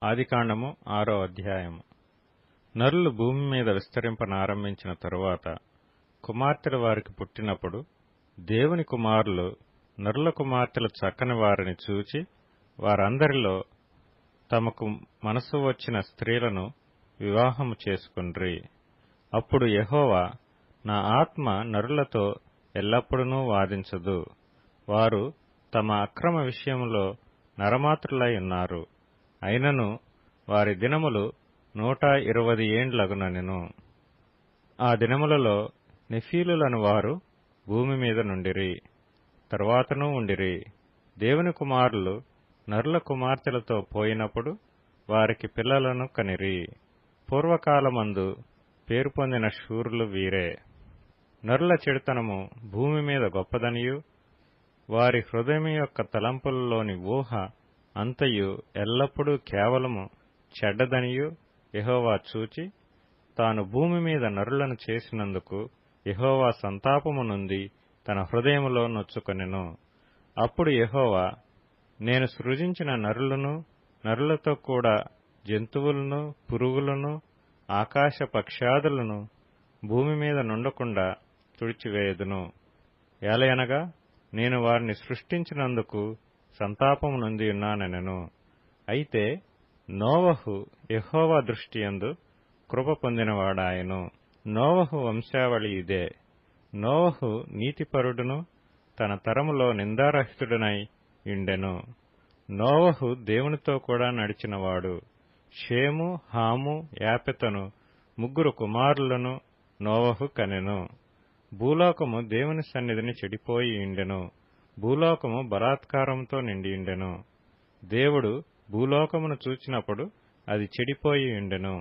ఆదికాండము 6వ అధ్యాయము. నరులు భూమి మీద విస్తరింపనారంభించిన తరువాత కుమార్తెలు వారికి పుట్టినప్పుడు దేవుని కుమారులు నరుల కుమార్తెలు చక్కని వారిని చూచి వారందరిలో తమకు మనసు వచ్చిన స్త్రీలను వివాహము చేసుకొండ్రి. అప్పుడు యెహోవా, నా ఆత్మ నరులతో ఎల్లప్పుడూ వాదించదు. వారు తమ అక్రమ విషయములో నరమాతృలై ఉన్నారు. అయినను వారి దినములు 120 ఏండ్లగునెను. ఆ దినములలో నెఫీలులను వారు భూమి మీద నుండిరి, తరువాతనూ ఉండిరి. దేవుని కుమారులు నరుల కుమార్తెలతో పోయినప్పుడు వారికి పిల్లలను కనిరి. పూర్వకాలమందు పేరు పొందిన శూరులు వీరే. నరుల చెడుతనము భూమి మీద గొప్పదనియు వారి హృదయం యొక్క తలంపులలోని ఊహ అంతయు ఎల్లప్పుడూ కేవలము చెడ్డదనియు యెహోవా చూచి తాను భూమి మీద నరులను చేసినందుకు యెహోవా సంతాపము నుండి తన హృదయములో నొచ్చుకొనెను. అప్పుడు యెహోవా, నేను సృజించిన నరులను, నరులతో కూడా జంతువులను, పురుగులను, ఆకాశ పక్ష్యాదులను భూమి మీద నుండకుండా తుడిచివేయదును. ఏలయనగా నేను వారిని సృష్టించినందుకు సంతాపము నొంది ఉన్నానెను. అయితే నోవహు యెహోవా దృష్టియందు కృప పొందినవాడాయెను. నోవహు వంశావళి ఇదే. నోవహు నీతిపరుడును తన తరములో నిందారహితుడనై యుండెను. నోవహు దేవునితో కూడా నడిచినవాడు. షేము, హాము, యాపెతను 3 కుమారులను నోవహు కనెను. భూలోకము దేవుని సన్నిధిని చెడిపోయి యుండెను. భూలోకము బలాత్కారముతో నిండియుండెను. దేవుడు భూలోకమును చూచినప్పుడు అది చెడిపోయి యుండెను.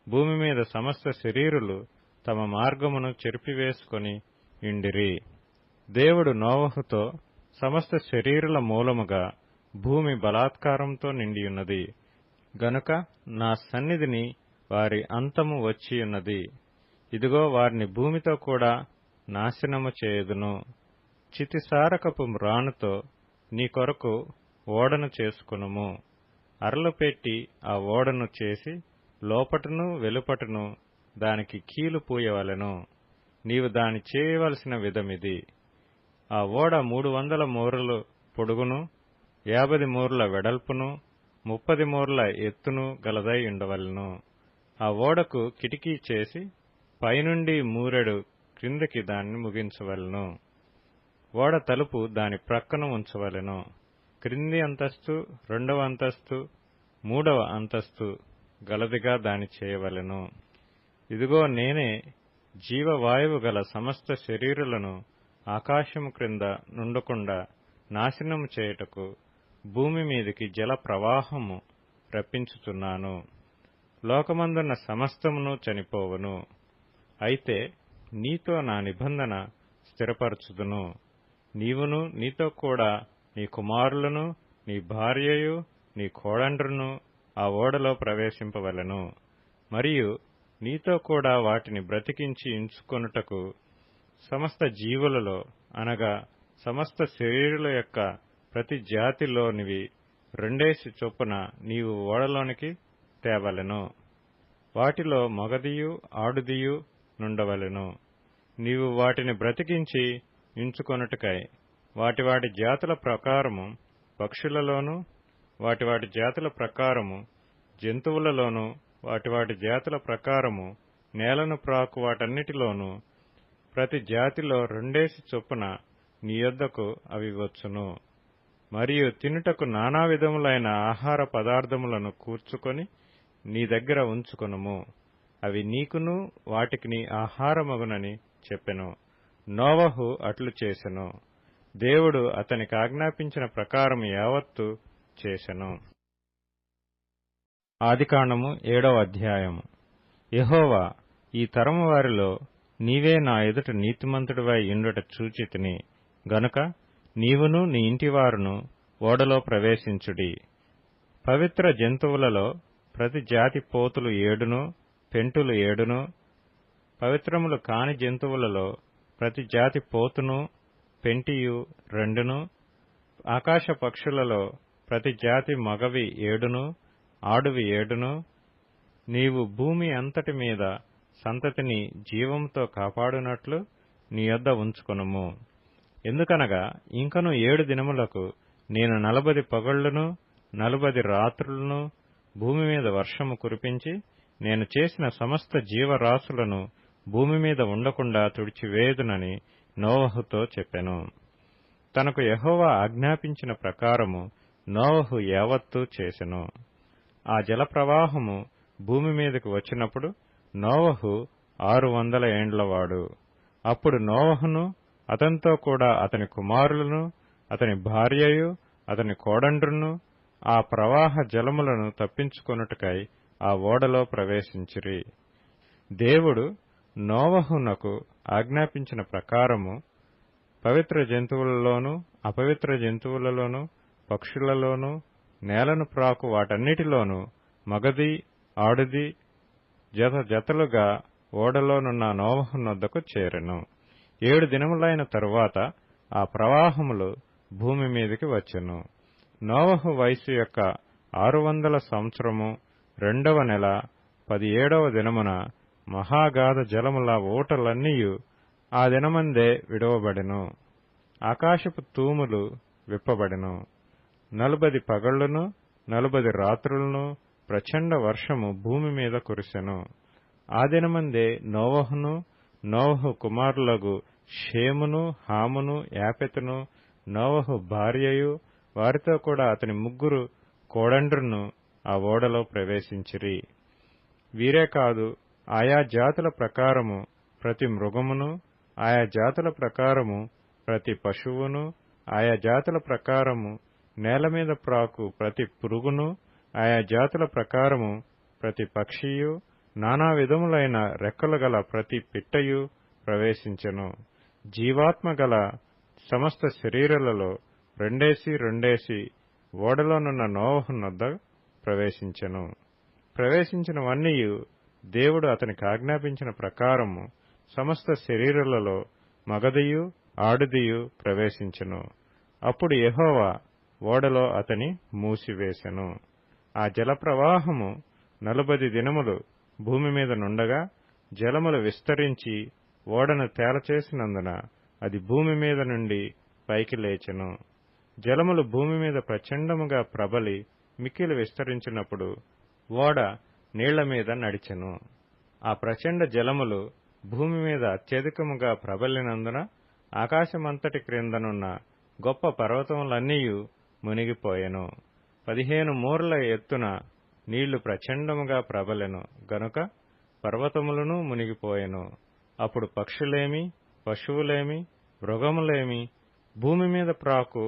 భూమి మీద సమస్త శరీరులు తమ మార్గమును చెరిపివేసుకొని యుండిరి. దేవుడు నోవహుతో, సమస్త శరీరుల మూలముగా భూమి బలాత్కారంతో నిండియున్నది గనుక నా సన్నిధిని వారి అంతము వచ్చియున్నది. ఇదిగో వారిని భూమితో కూడా నాశనము చేయుదును. చితిసారకపు మ్రానుతో నీ కొరకు ఓడను చేసుకొనుము. అరలు పెట్టి ఆ ఓడను చేసి లోపటను వెలుపటను దానికి కీలు పూయవలెను. నీవు దాని చేయవలసిన విధమిది. ఆ ఓడ 300 మూరలు పొడుగును, 50 మూరల వెడల్పును, 30 మూరల ఎత్తును గలదై ఉండవలెను. ఆ ఓడకు కిటికీ చేసి పైనుండి మూరెడు క్రిందకి దాన్ని ముగించవలెను. ఓడ తలుపు దాని ప్రక్కన ఉంచవలెను. క్రింది అంతస్తు, 2వ అంతస్తు, 3వ అంతస్తు గలదిగా దాని చేయవలెను. ఇదిగో నేనే జీవవాయువు గల సమస్త శరీరులను ఆకాశము క్రింద నుండకుండా నాశనము చేయుటకు భూమి మీదికి జల ప్రవాహము రప్పించుచున్నాను. లోకమందున్న సమస్తమును చనిపోవును. అయితే నీతో నా నిబంధన స్థిరపరచుదును. నీవును నీతో కూడా నీ కుమారులను, నీ భార్యయు, నీ కోడండ్రును ఆ ఓడలో ప్రవేశింపవలెను. మరియు నీతో కూడా వాటిని బ్రతికించి ఉంచుకొనుటకు సమస్త జీవులలో అనగా సమస్త శరీరుల యొక్క ప్రతి జాతిలోనివి 2 చొప్పున నీవు ఓడలోనికి తేవలెను. వాటిలో మగదియు ఆడుదియు నుండవలెను. నీవు వాటిని బ్రతికించి ఉంచుకొనుటకై వాటి వాటి జాతుల ప్రకారము పక్షులలోను, వాటి వాటి జాతుల ప్రకారము జంతువులలోను, వాటి వాటి జాతుల ప్రకారము నేలను ప్రాకు వాటన్నిటిలోనూ ప్రతి జాతిలో 2 చొప్పున నీ యొద్దకు అవి వచ్చును. మరియు తినుటకు నానా విధములైన ఆహార పదార్థములను కూర్చుకొని నీ దగ్గర ఉంచుకొనుము. అవి నీకును వాటికిని ఆహారమగునని చెప్పెను. నోవహు అట్లు చేసెను. దేవుడు అతనికి ఆజ్ఞాపించిన ప్రకారం యావత్తు చేసెను. ఆదికాండము 7వ అధ్యాయము. యెహోవా, ఈ తరము వారిలో నీవే నా ఎదుట నీతిమంతుడివై యుండుట చూచితిని గనుక నీవును నీ ఇంటివారును ఓడలో ప్రవేశించుడి. పవిత్ర జంతువులలో ప్రతి జాతి పోతులు 7ను, పెంటులు 7ను, పవిత్రములు కాని జంతువులలో ప్రతి జాతి పోతును, పెంటియు 2ను, ఆకాశ పక్షులలో ప్రతి జాతి మగవి 7ను, ఆడువి 7, నీవు భూమి అంతటి మీద సంతతిని జీవంతో కాపాడునట్లు నీ యొద్ద ఉంచుకొనుము. ఎందుకనగా ఇంకను 7 దినములకు నేను 40 పగళ్లను 40 రాత్రులను భూమి మీద వర్షము కురిపించి నేను చేసిన సమస్త జీవరాశులను భూమి మీద ఉండకుండా తుడిచివేయుదునని నోవహుతో చెప్పెను. తనకు యెహోవా ఆజ్ఞాపించిన ప్రకారము నోవహు యావత్తూ చేసెను. ఆ జలప్రవాహము భూమి మీదకు వచ్చినప్పుడు నోవహు 600 ఏండ్లవాడు. అప్పుడు నోవహును అతనితో కూడా అతని కుమారులను అతని భార్యయు అతని కోడండ్రును ఆ ప్రవాహ జలములను తప్పించుకొనుటకై ఆ ఓడలో ప్రవేశించిరి. దేవుడు నోవహునకు ఆజ్ఞాపించిన ప్రకారము పవిత్ర జంతువులలోనూ అపవిత్ర జంతువులలోనూ పక్షులలోనూ నేలను ప్రాకు వాటన్నిటిలోనూ మగది ఆడుది జత జతలుగా ఓడలోనున్న నోవహునొద్దకు చేరెను. 7 దినములైన తరువాత ఆ ప్రవాహములు భూమి మీదికి వచ్చెను. నోవహు వయసు యొక్క 600 సంవత్సరము 2వ నెల 17వ దినమున మహాగాధ జలముల ఊటలన్నీయు ఆ దినమందే విడవబడెను. ఆకాశపు తూములు విప్పబడెను. 40 పగళ్లను 40 రాత్రులను ప్రచండ వర్షము భూమి మీద కురిసెను. ఆ దినమందే నోవహును నోవహు కుమారులగు షేమును హామును యాపెతును నోవహు భార్యయు వారితో కూడా అతని 3 కోడండ్రును ఆ ఓడలో ప్రవేశించిరి. వీరే కాదు, ఆయా జాతుల ప్రకారము ప్రతి మృగమును, ఆయా జాతుల ప్రకారము ప్రతి పశువును, ఆయా జాతుల ప్రకారము నేల మీద ప్రాకు ప్రతి పురుగును, ఆయా జాతుల ప్రకారము ప్రతి పక్షియు, నానా విధములైన రెక్కలు గల ప్రతి పిట్టయు ప్రవేశించెను. జీవాత్మ గల సమస్త శరీరాలలో రెండేసి ఓడలోనున్న నోవహునొద్ద ప్రవేశించెను. ప్రవేశించినవన్నీయు దేవుడు అతనికి ఆజ్ఞాపించిన ప్రకారము సమస్త శరీరాలలో మగదియు ఆడుదియు ప్రవేశించెను. అప్పుడు యెహోవా ఓడలో అతని మూసివేశెను. ఆ జలప్రవాహము 40 దినములు భూమి మీద నుండగా జలములు విస్తరించి ఓడను తేలచేసినందున అది భూమి మీద నుండి పైకి లేచెను. జలములు భూమి మీద ప్రచండముగా ప్రబలి మిక్కిలి విస్తరించినప్పుడు ఓడ నీళ్ల మీద నడిచెను. ఆ ప్రచండ జలములు భూమి మీద అత్యధికముగా ప్రబలినందున ఆకాశమంతటి క్రిందనున్న గొప్ప పర్వతములన్నీయు మునిగిపోయెను. 15 మూరల ఎత్తున నీళ్లు ప్రచండముగా ప్రబలెను గనుక పర్వతములను మునిగిపోయెను. అప్పుడు పక్షులేమి, పశువులేమి, మృగములేమి, భూమి మీద ప్రాకు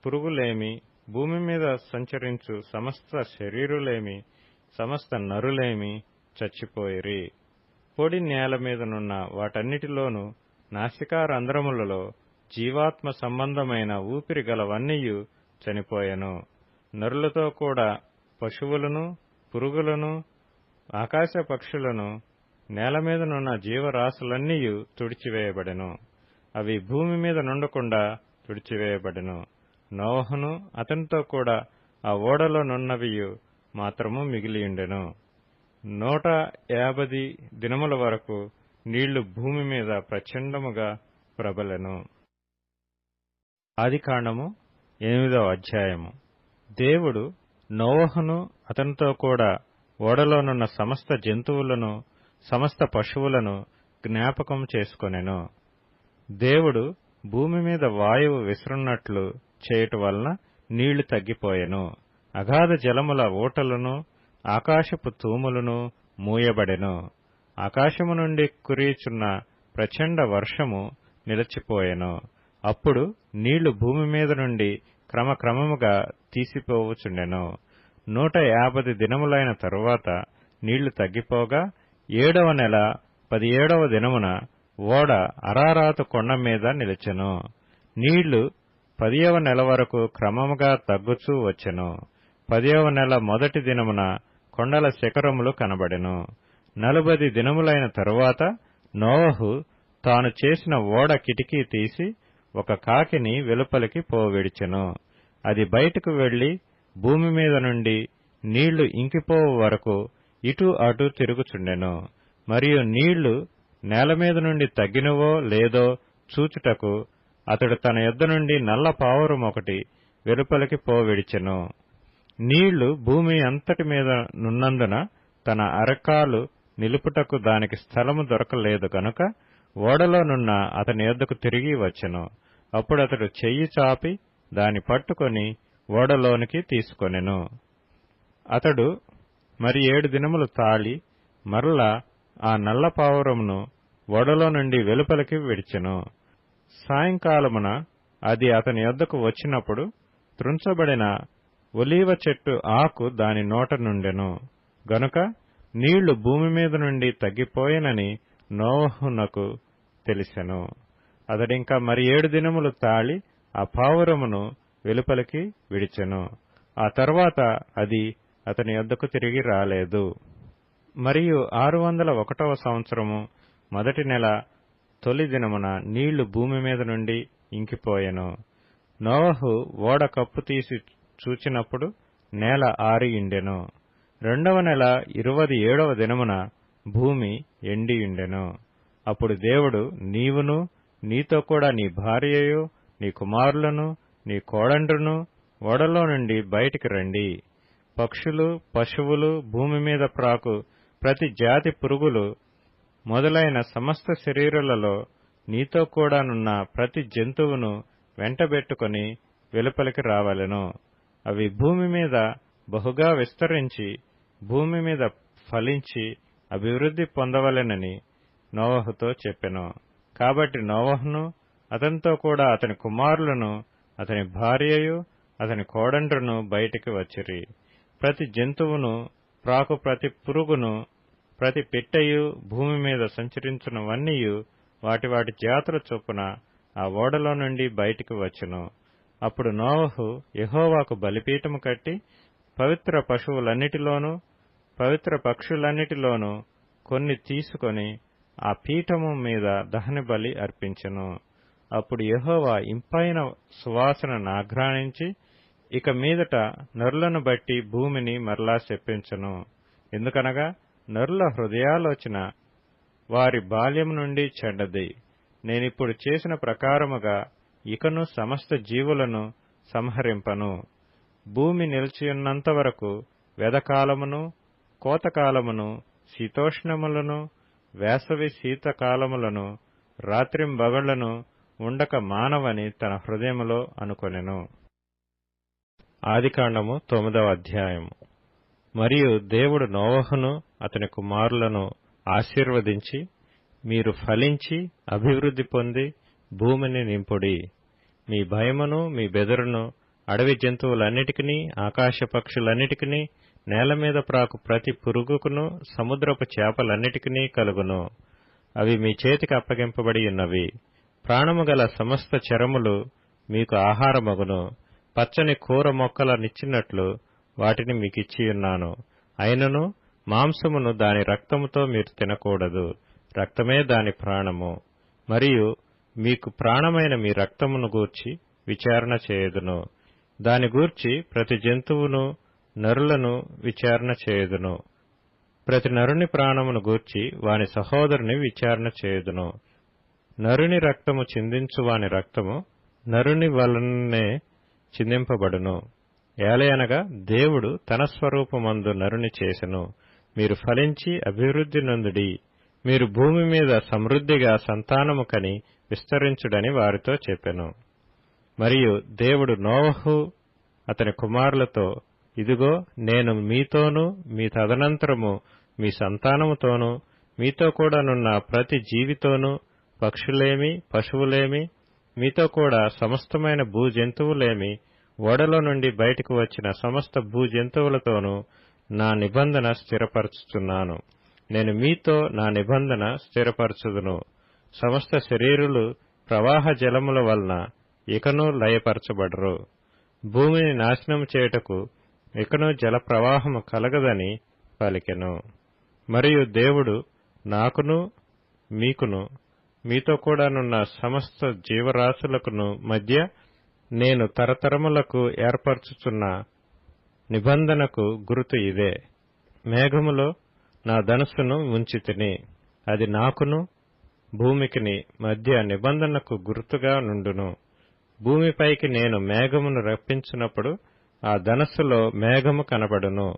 పురుగులేమి, భూమి మీద సంచరించు సమస్త శరీరులేమి, సమస్త నరులేమి చచ్చిపోయిరి. పొడి నేల మీదనున్న వాటన్నిటిలోనూ నాసికారంధ్రములలో జీవాత్మ సంబంధమైన ఊపిరి గలవన్నీయు చనిపోయెను. నరులతో కూడా పశువులను, పురుగులను, ఆకాశ పక్షులను, నేల మీదనున్న జీవరాశులన్నీయు తుడిచివేయబడెను. అవి భూమి మీద నుండకుండా తుడిచివేయబడెను. నోవహును అతనితో కూడా ఆ ఓడలో నున్నవియు మాత్రము మిగిలియుండెను. 150 దినముల వరకు నీళ్లు భూమి మీద ప్రచండముగా ప్రబలెను. ఆదికాండము 8వ అధ్యాయము. దేవుడు నోవహును అతనితో కూడా ఓడలోనున్న సమస్త జంతువులను సమస్త పశువులను జ్ఞాపకం చేసుకొనెను. దేవుడు భూమి మీద వాయువు విసురున్నట్లు చేయుట వలన నీళ్లు తగ్గిపోయెను. అగాధ జలముల ఊటలను ఆకాశపు తూములను మూయబడెను. ఆకాశము నుండి కురియుచున్న ప్రచండ వర్షము నిలిచిపోయెను. అప్పుడు నీళ్లు భూమి మీద నుండి క్రమక్రమముగా తీసిపోవచుండెను. 150 దినములైన తరువాత నీళ్లు తగ్గిపోగా 7వ నెల 17వ దినమున ఓడ అరారాతు కొండ మీద నిలిచెను. నీళ్లు 10వ నెల వరకు క్రమముగా తగ్గుచూ వచ్చెను. 10వ నెల మొదటి దినమున కొండల శిఖరములు కనబడెను. 40 దినములైన తరువాత నోవహు తాను చేసిన ఓడ కిటికీ తీసి ఒక కాకిని వెలుపలికి పోవిడిచెను. అది బయటకు వెళ్లి భూమి మీద నుండి నీళ్లు ఇంకిపోవు వరకు ఇటు అటు తిరుగుచుండెను. మరియు నీళ్లు నేలమీద నుండి తగ్గినవో లేదో చూచుటకు అతడు తన యొద్ద నుండి నల్ల పావురం ఒకటి వెలుపలికి పోవిడిచెను. నీళ్లు భూమి అంతటి మీద నున్నందున తన అరకాలు నిలుపుటకు దానికి స్థలము దొరకలేదు గనుక ఓడలోనున్న అతని యొద్దకు తిరిగి వచ్చెను. అప్పుడతడు చెయ్యి చాపి దాని పట్టుకొని ఓడలోనికి తీసుకొనెను. అతడు మరి 7 దినములు తాళి మరలా ఆ నల్ల పావురమును ఓడలో నుండి వెలుపలికి విడిచెను. సాయంకాలమున అది అతని యొద్దకు వచ్చినప్పుడు త్రుంచబడిన ఒలీవ చెట్టు ఆకు దాని నోట నుండెను గనుక నీళ్లు భూమి మీద నుండి తగ్గిపోయినని నోవహునకు తెలిసెను. అతడింకా మరి 7 దినములు తాళి ఆ పావురమును వెలుపలికి విడిచెను. ఆ తర్వాత అది అతని యొద్దకు తిరిగి రాలేదు. మరియు 601వ సంవత్సరము మొదటి నెల తొలి దినమున నీళ్లు భూమి మీద నుండి ఇంకిపోయెను. నోవహు ఓడ కప్పు తీసి చూచినప్పుడు నేల ఆరియుండెను. 2వ నెల 27వ దినమున భూమి ఎండియుండెను. అప్పుడు దేవుడు, నీవును నీతో కూడా నీ భార్యయు నీ కుమారులను నీ కోడండ్రును ఓడలో నుండి బయటికి రండి. పక్షులు పశువులు భూమి మీద ప్రాకు ప్రతి జాతి పురుగులు మొదలైన సమస్త శరీరులలో నీతో కూడానున్న ప్రతి జంతువును వెంటబెట్టుకుని వెలుపలికి రావలెను. అవి భూమి మీద బహుగా విస్తరించి భూమి మీద ఫలించి అభివృద్ధి పొందవలెనని నోవహుతో చెప్పెను. కాబట్టి నోవహును అతనితో కూడా అతని కుమారులను అతని భార్యయు అతని కోడండ్రును బయటికి వచ్చిరి. ప్రతి జంతువును ప్రాకు ప్రతి పురుగును ప్రతి పిట్టయు భూమి మీద సంచరించునవన్నీయు వాటి వాటి జాతుల చొప్పున ఆ ఓడలో నుండి బయటికి వచ్చెను. అప్పుడు నోవహు యెహోవాకు బలిపీఠము కట్టి పవిత్ర పశువులన్నిటిలోనూ పవిత్ర పక్షులన్నిటిలోనూ కొన్ని తీసుకొని ఆ పీఠము మీద దహన బలి అర్పించెను. అప్పుడు యెహోవా ఇంపైన సువాసనను ఆఘ్రానించి ఇక మీదట నరులను బట్టి భూమిని మరలా శపించెను. ఎందుకనగా నరుల హృదయాలోచన వారి బాల్యం నుండి చెడ్డది. నేనిప్పుడు చేసిన ప్రకారముగా ఇకను సమస్త జీవులను సంహరింపను. భూమి నిలిచియున్నంత వరకు వెదకాలమును కోతకాలమును శీతోష్ణములను వేసవి శీతకాలములను రాత్రింబగళ్లను ఉండక మానవని తన హృదయములో అనుకొనెను. ఆదికాండము 9వ అధ్యాయము. మరియు దేవుడు నోవహును అతని కుమారులను ఆశీర్వదించి, మీరు ఫలించి అభివృద్ధి పొంది భూమిని నింపుడి. మీ భయమును మీ బెదరును అడవి జంతువులన్నిటికిని ఆకాశ పక్షులన్నిటికిని నేల మీద ప్రాకు ప్రతి పురుగుకును సముద్రపు చేపలన్నిటికిని కలుగును. అవి మీ చేతికి అప్పగింపబడి ఉన్నవి. ప్రాణము గల సమస్త చరములు మీకు ఆహారమగును. పచ్చని కూర మొక్కలనిచ్చినట్లు వాటిని మీకిచ్చియున్నాను. అయినను మాంసమును దాని రక్తముతో మీరు తినకూడదు. రక్తమే దాని ప్రాణము. మరియు మీకు ప్రాణమైన మీ రక్తమును గూర్చి విచారణ చేయుదును. దాని గూర్చి ప్రతి జంతువును నరులను విచారణ చేయుదును. ప్రతి నరుని ప్రాణమును గూర్చి వాని సహోదరుని విచారణ చేయుదును. నరుని రక్తము చిందించు వాని రక్తము నరుని వలననే చిందింపబడును. ఏలయనగా దేవుడు తన స్వరూపమందు నరుని చేసెను. మీరు ఫలించి అభివృద్ధి నొందుడి. మీరు భూమి మీద సమృద్ధిగా సంతానము కని విస్తరించుడని వారితో చెప్పెను. మరియు దేవుడు నోవహు అతని కుమారులతో, ఇదిగో నేను మీతోనూ మీ తదనంతరము మీ సంతానముతోనూ మీతో కూడానున్న ప్రతి జీవితోనూ పక్షులేమి పశువులేమి మీతో కూడా సమస్తమైన భూజంతువులేమి ఓడలో నుండి బయటకు వచ్చిన సమస్త భూజంతువులతోనూ నా నిబంధన స్థిరపరచుచున్నాను. నేను మీతో నా నిబంధన స్థిరపరచుదును. సమస్త శరీరులు ప్రవాహ జలముల వలన ఇకను లయపరచబడరు. భూమిని నాశనం చేయుటకు ఇకను జల ప్రవాహము కలగదని పలికెను. మరియు దేవుడు నాకును మీకును మీతో కూడానున్న సమస్త జీవరాశులకును మధ్య నేను తరతరములకు ఏర్పరచుచున్న నిబంధనకు గుర్తు ఇదే. మేఘములో నా ధనుస్సును ఉంచితిని, అది నాకును భూమికిని మధ్య నిబంధనకు గుర్తుగా నుండును. భూమిపైకి నేను మేఘమును రప్పించినప్పుడు ఆ ధనస్సులో మేఘము కనబడును.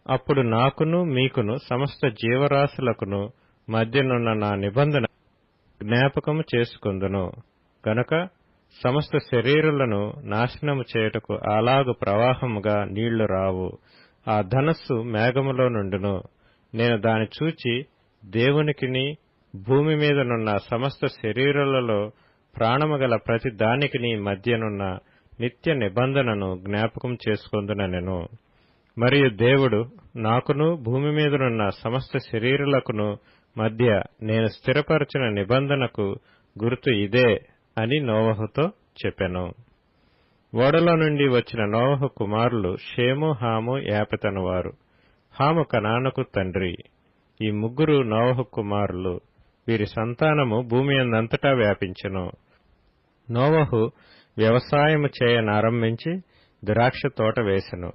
అప్పుడు నాకును మీకును సమస్త జీవరాశులకును మధ్యనున్న నా నిబంధన జ్ఞాపకము చేసుకొందును. గనుక సమస్త శరీరులను నాశనము చేయుటకు అలాగు ప్రవాహముగా నీళ్లు రావు. ఆ ధనస్సు మేఘములో నుండును. నేను దాని చూచి దేవునికిని భూమి మీదనున్న సమస్త శరీరులలో ప్రాణము గల ప్రతి దానికిని మధ్యనున్న నిత్య నిబంధనను జ్ఞాపకం చేసుకొందునెను. మరియు దేవుడు నాకును భూమి మీదనున్న సమస్త శరీరులకును మధ్య నేను స్థిరపరచిన నిబంధనకు గుర్తు ఇదే అని నోవహుతో చెప్పెను. ఓడలో నుండి వచ్చిన నోవహు కుమారులు షేము, హాము, యాపెతను వారు. హాము కనానుకు తండ్రి. ఈ ముగ్గురు నోవహు కుమారులు. వీరి సంతానము భూమి అందంతటా వ్యాపించెను. నోవహు వ్యవసాయము చేయనారంభించి ద్రాక్ష తోట వేసెను.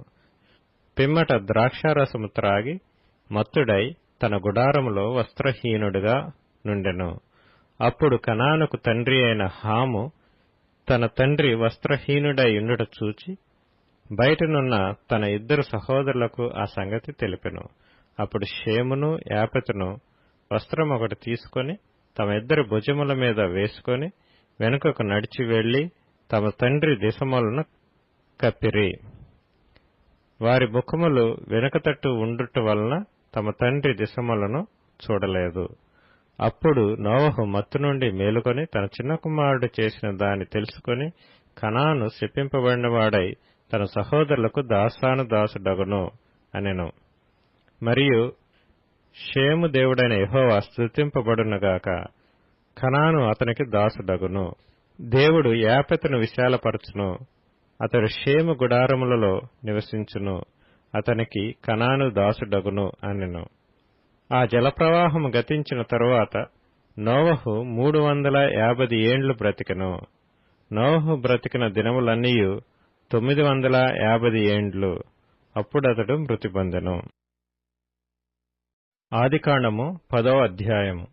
పిమ్మట ద్రాక్షారసము త్రాగి మత్తుడై తన గుడారములో వస్త్రహీనుడుగా నుండెను. అప్పుడు కనానుకు తండ్రి అయిన హాము తన తండ్రి వస్త్రహీనుడై ఉండుట చూచి బయటనున్న తన ఇద్దరు సహోదరులకు ఆ సంగతి తెలిపెను. అప్పుడు షేమును, యాపెతును వస్త్రమొకటి తీసుకొని తమ ఇద్దరి భుజముల మీద వేసుకొని వెనుకకు నడిచి వెళ్లి తమ తండ్రి దిశములను కప్పిరి. వారి ముఖములు వెనుకతట్టు ఉండుట వలన తమ తండ్రి దిశములను చూడలేదు. అప్పుడు నోవహు మత్తు నుండి మేలుకొని తన చిన్న కుమారుడు చేసిన దాన్ని తెలుసుకొని కనాను శపింపబడినవాడై తన సహోదరులకు దాసానుదాసుడగును అనెను. మరియు షేము దేవుడైన యెహోవా స్తుతింపబడునుగాక, కనాను అతనికి దాసుడగును. దేవుడు యాపెతును విశాలపరచును, అతడు షేము గుడారములలో నివసించును, అతనికి కనాను దాసుడగును అనెను. ఆ జలప్రవాహము గతించిన తరువాత నోవహు 350 ఏండ్లు బ్రతికెను. నోవహు బ్రతికిన దినములన్నీయు 950 ఏండ్లు. అప్పుడతడు మృతి పొందెను. ఆదికాండము 10వ అధ్యాయము.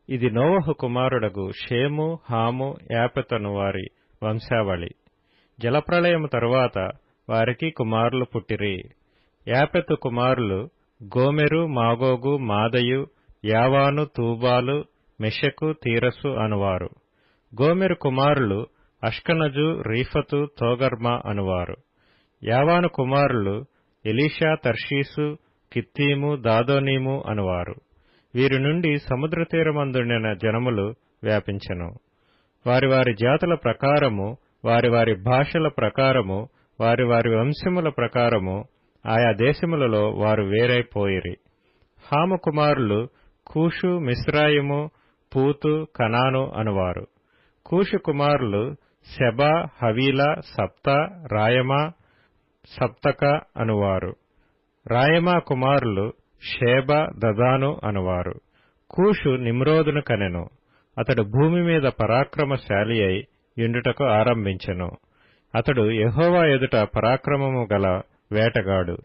ఇది నోవహు కుమారుడగు షేము, హాము, యాపెతను వారి వంశావళి. జలప్రళయము తరువాత వారికి కుమారులు పుట్టిరి. యాపెతు కుమారులు గోమెరు, మాగోగు, మాదయు, యావాను, తూబాలు, మెషెకు, తీరసు అనువారు. గోమెరు కుమారులు అష్కనజు, రీఫతు, తోగర్మా అనువారు. యావాను కుమారులు ఎలీషా, తర్షీసు, కిత్తీము, దాదోనీము అనువారు. వీరి నుండి సముద్ర తీరమందుండిన జనములు వ్యాపించెను. వారి వారి జాతుల ప్రకారము, వారి వారి భాషల ప్రకారము, వారి వారి వంశముల ప్రకారము ఆయా దేశములలో వారు వేరైపోయిరి. హాము కుమారులు కూషు, మిస్రాయిము, పూతు, కనాను అనువారు. కూషు కుమారులు సెబా, హవీలా, సప్తా, రాయమా, సప్తక అనువారు. రాయమా కుమారులు షేబ, దదాను అనువారు. కూషు నిమ్రోదును కనెను. అతడు భూమి మీద పరాక్రమశాలి అయి యుండుటకు ఆరంభించెను. అతడు యెహోవా ఎదుట పరాక్రమము గల వేటగాడు.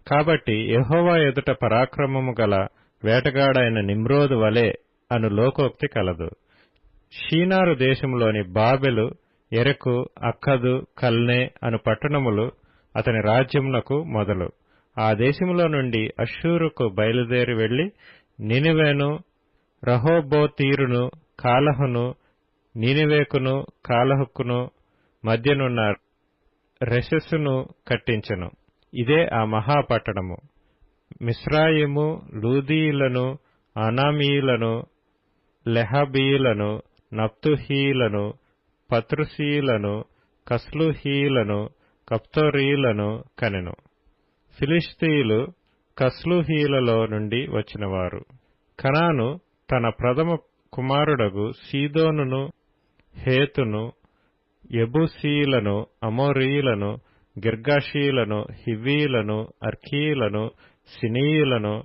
కాబట్టి యెహోవా ఎదుట పరాక్రమము గల వేటగాడైన నిమ్రోదు వలె అను లోకోక్తి కలదు. షీనారు దేశములోని బాబెలు, ఎరెకు, అక్కదు, కల్నే అను పట్టణములు అతని రాజ్యమునకు మొదలు. ఆ దేశములో నుండి అష్షూరుకు బయలుదేరి వెళ్లి నినివేను, రహోబోతీరును, కాలహును, నీనివేకును, కాలహుకును మధ్యనున్న రెసెసును కట్టించెను. ఇదే ఆ మహాపట్టణము. మిస్రాయిము, లూదీయులను, అనామీయులను, లెహబీయులను, నప్తుహీయులను, పత్రుసీయులను, కస్లుహీయులను, కప్తోరీయులను కనెను. ఫిలిష్తీయులు కస్లుహీయులలో నుండి వచ్చినవారు. కనాను తన ప్రథమ కుమారుడగు సీదోనును, హేతును, యెబూసీయులను, అమోరీయులను, గిర్గాషీయులను, హివ్వీయులను, అర్కీయులను, సినీయులను,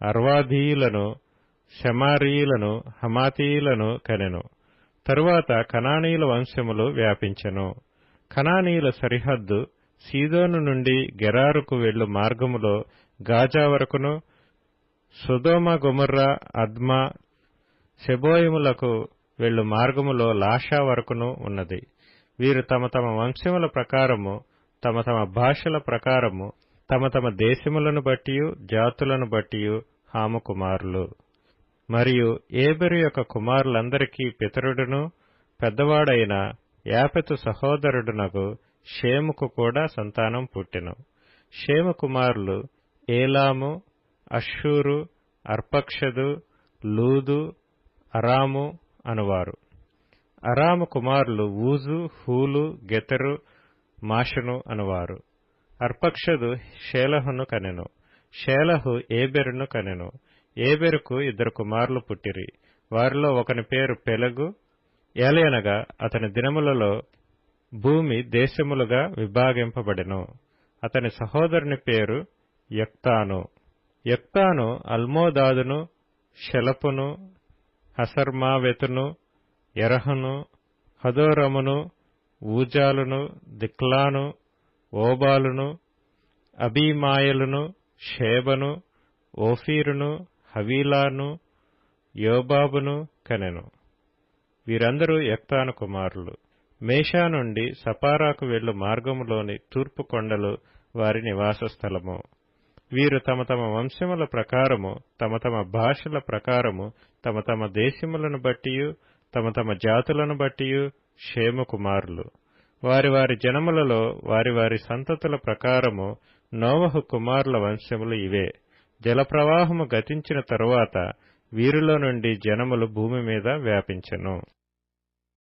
అర్వాదీయులను, షెమారీయులను, హమాతీయులను కనెను. తరువాత కనానీయుల వంశములు వ్యాపించెను. కనానీయుల సరిహద్దు సీదోను నుండి గెరారుకు వెళ్ళు మార్గములో గాజా వరకును, సొదొమ గొమొర్రా అద్మా సెబోయిములకు వెళ్ళు మార్గములో లాషా వరకును ఉన్నది. వీరు తమ తమ వంశముల ప్రకారము, తమ తమ భాషల ప్రకారము, తమ తమ దేశములను బట్టియు జాతులను బట్టియు హాము కుమారులు. మరియు ఏబెరు యొక్క కుమారులందరికీ పితరుడును పెద్దవాడైన యాపెతు సహోదరుడునగు షేముకు కూడా సంతానం పుట్టెను. షేము కుమారులు ఏలాము, అష్షూరు, అర్పక్షదు, లూదు, అరాము అనువారు. అరాము కుమారులు ఊజు, హూలు, గెతెరు, మాషును అనువారు. అర్పక్షదు షేలహును కనెను. షేలహు ఏబెరును కనెను. ఏబెరుకు 2 కుమారులు పుట్టిరి. వారిలో ఒకని పేరు పెలగు. ఏలయనగా అతని దినములలో భూమి దేశములుగా విభాగింపబడెను. అతని సహోదరుని పేరు యొక్తాను. యొక్తాను అల్మోదాదును, షెలపును, హసర్మావెతును, ఎరహును, హదోరమును, ఊజాలును, దిక్లాను, ఓబాలును, అబీమాయలును, షేబను, ఓఫీరును, హవీలాను, యోబాబును కనెను. వీరందరూ యొక్తాను కుమారులు. మేషా నుండి సపారాకు వెళ్ళు మార్గములోని తూర్పు కొండలు వారి నివాస స్థలము. వీరు తమ తమ వంశముల ప్రకారము, తమ తమ భాషల ప్రకారము, తమ తమ దేశములను బట్టియు, తమ తమ జాతులను బట్టియు షేము కుమారులు. వారి వారి జనములలో వారి వారి సంతతుల ప్రకారము నోవహు కుమారుల వంశములు ఇవే. జలప్రవాహము గతించిన తరువాత వీరిలో నుండి జనములు భూమి మీద వ్యాపించెను.